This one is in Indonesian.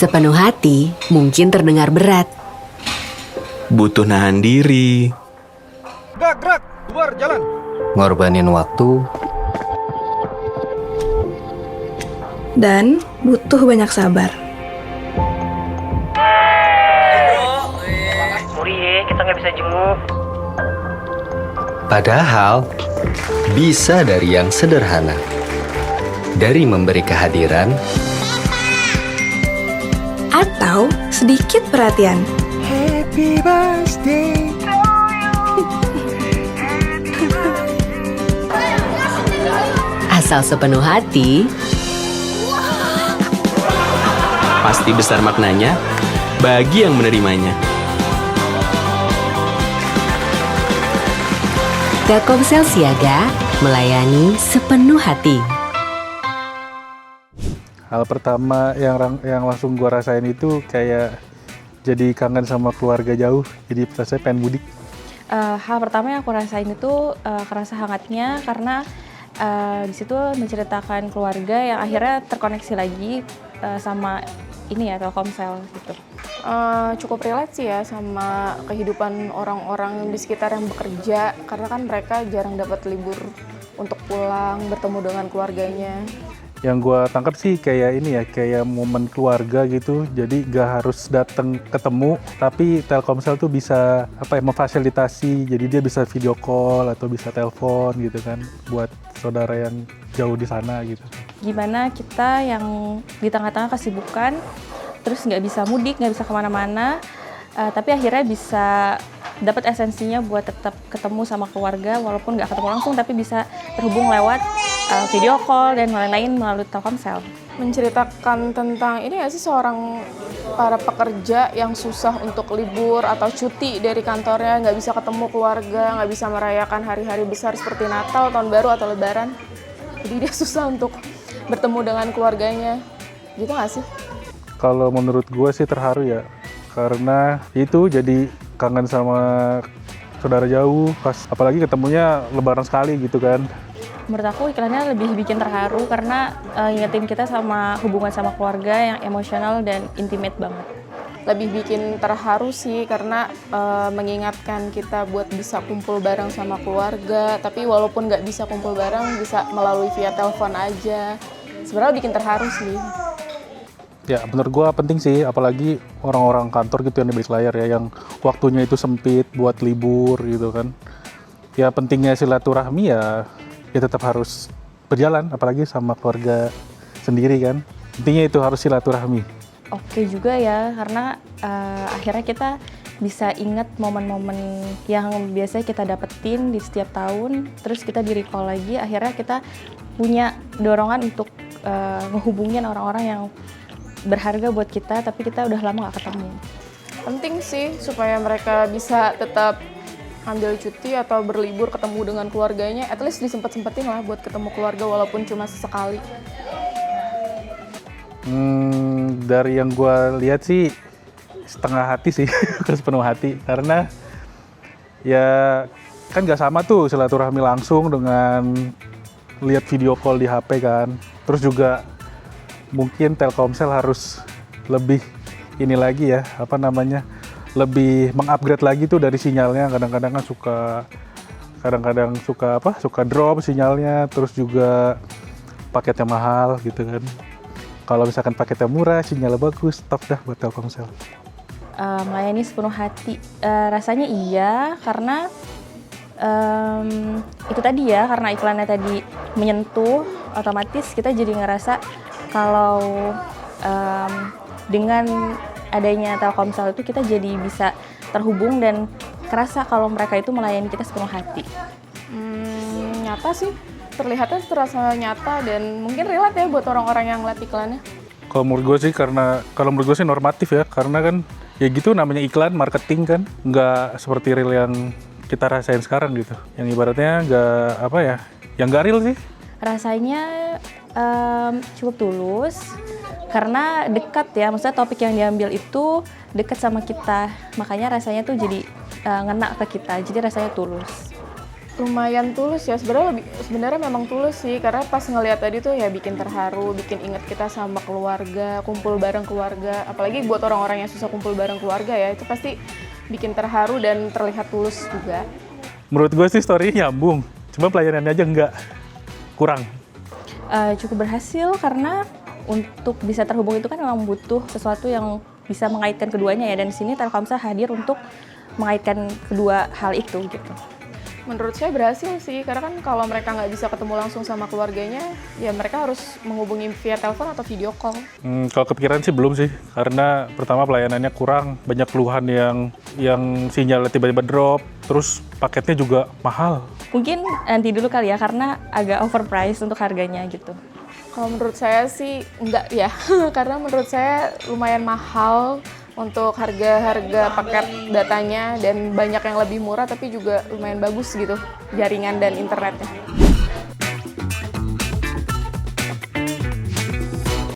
Sepenuh hati mungkin terdengar berat. Butuh nahan diri. Gerak, keluar jalan. Ngorbanin waktu, Dan butuh banyak sabar. Sorry ya, kita nggak bisa jenguk. padahal bisa dari yang sederhana. Dari memberi kehadiran, Atau sedikit perhatian. Happy birthday. Asal sepenuh hati, Pasti besar maknanya bagi yang menerimanya. Telkomsel siaga melayani sepenuh hati. Hal pertama yang langsung gua rasain itu kayak jadi kangen sama keluarga jauh. Jadi rasanya pengen mudik. Hal pertama yang aku rasain itu kerasa hangatnya karena di situ menceritakan keluarga yang akhirnya terkoneksi lagi sama ini ya Telkomsel gitu. Cukup relate sih ya sama kehidupan orang-orang di sekitar yang bekerja karena kan mereka jarang dapat libur untuk pulang bertemu dengan keluarganya. Yang gua tangkap sih kayak ini ya, kayak momen keluarga gitu. Jadi gak harus datang ketemu, tapi Telkomsel tuh bisa memfasilitasi. Jadi dia bisa video call atau bisa telepon gitu kan, buat saudara yang jauh di sana gitu. Gimana kita yang di tengah-tengah kesibukan, terus nggak bisa mudik, nggak bisa kemana-mana, tapi akhirnya bisa dapat esensinya buat tetap ketemu sama keluarga, walaupun nggak ketemu langsung, tapi bisa terhubung lewat video call dan lain-lain melalui Telkomsel. Menceritakan tentang ini nggak sih seorang para pekerja yang susah untuk libur atau cuti dari kantornya, nggak bisa ketemu keluarga, nggak bisa merayakan hari-hari besar seperti Natal, Tahun Baru atau Lebaran. Jadi dia susah untuk bertemu dengan keluarganya, gitu nggak sih? Kalau menurut gue sih terharu ya, karena itu jadi kangen sama saudara jauh, apalagi ketemunya Lebaran sekali gitu kan. Menurut aku iklannya lebih bikin terharu karena ingetin kita sama hubungan sama keluarga yang emosional dan intimate banget. Lebih bikin terharu sih karena mengingatkan kita buat bisa kumpul bareng sama keluarga, tapi walaupun nggak bisa kumpul bareng, bisa melalui via telepon aja. Sebenarnya bikin terharu sih. Ya menurut gue penting sih, apalagi orang-orang kantor gitu yang di balik layar ya, yang waktunya itu sempit buat libur gitu kan. Ya pentingnya silaturahmi ya tetap harus berjalan, apalagi sama keluarga sendiri kan. Intinya itu harus silaturahmi. Oke juga ya, karena akhirnya kita bisa ingat momen-momen yang biasanya kita dapetin di setiap tahun, terus kita di-recall lagi, akhirnya kita punya dorongan untuk menghubungin orang-orang yang berharga buat kita, tapi kita udah lama gak ketemu. Penting sih supaya mereka bisa tetap ambil cuti atau berlibur ketemu dengan keluarganya, at least disempet-sempetin lah buat ketemu keluarga walaupun cuma sesekali. Dari yang gue lihat sih setengah hati sih, bukan sepenuh hati, karena ya kan gak sama tuh silaturahmi langsung dengan lihat video call di HP kan. Terus juga mungkin Telkomsel harus lebih ini lagi ya, lebih mengupgrade lagi tuh dari sinyalnya. Kadang-kadang kan suka drop sinyalnya, terus juga paketnya mahal gitu kan. Kalau misalkan paketnya murah, sinyalnya bagus, top dah buat Telkomsel. Melayani sepenuh hati, rasanya iya karena itu tadi ya, karena iklannya tadi menyentuh, otomatis kita jadi ngerasa kalau dengan adanya Telkomsel itu kita jadi bisa terhubung dan kerasa kalau mereka itu melayani kita sepenuh hati. Nyata sih, terlihatnya terasa nyata dan mungkin relate ya buat orang-orang yang ngeliat iklannya. Kalau menurut gue sih normatif ya, karena kan ya gitu namanya iklan, marketing kan, nggak seperti real yang kita rasain sekarang gitu. Yang ibaratnya yang nggak real sih. Rasanya cukup tulus karena dekat ya, maksudnya topik yang diambil itu dekat sama kita, makanya rasanya tuh jadi ngena ke kita, jadi rasanya tulus. Lumayan tulus ya, sebenarnya memang tulus sih, karena pas ngeliat tadi tuh ya bikin terharu, bikin inget kita sama keluarga, kumpul bareng keluarga, apalagi buat orang-orang yang susah kumpul bareng keluarga ya, itu pasti bikin terharu dan terlihat tulus juga. Menurut gue sih story-nya nyambung, cuma pelayanannya aja enggak, kurang. Cukup berhasil karena untuk bisa terhubung itu kan memang butuh sesuatu yang bisa mengaitkan keduanya ya, dan di sini Telkomsel hadir untuk mengaitkan kedua hal itu gitu. Menurut saya berhasil sih, karena kan kalau mereka nggak bisa ketemu langsung sama keluarganya, ya mereka harus menghubungi via telepon atau video call. Kalau kepikiran sih belum sih, karena pertama pelayanannya kurang, banyak keluhan yang sinyalnya tiba-tiba drop, terus paketnya juga mahal. Mungkin nanti dulu kali ya, karena agak overpriced untuk harganya gitu. Kalau menurut saya sih enggak ya, karena menurut saya lumayan mahal untuk harga paket datanya, dan banyak yang lebih murah tapi juga lumayan bagus gitu jaringan dan internetnya.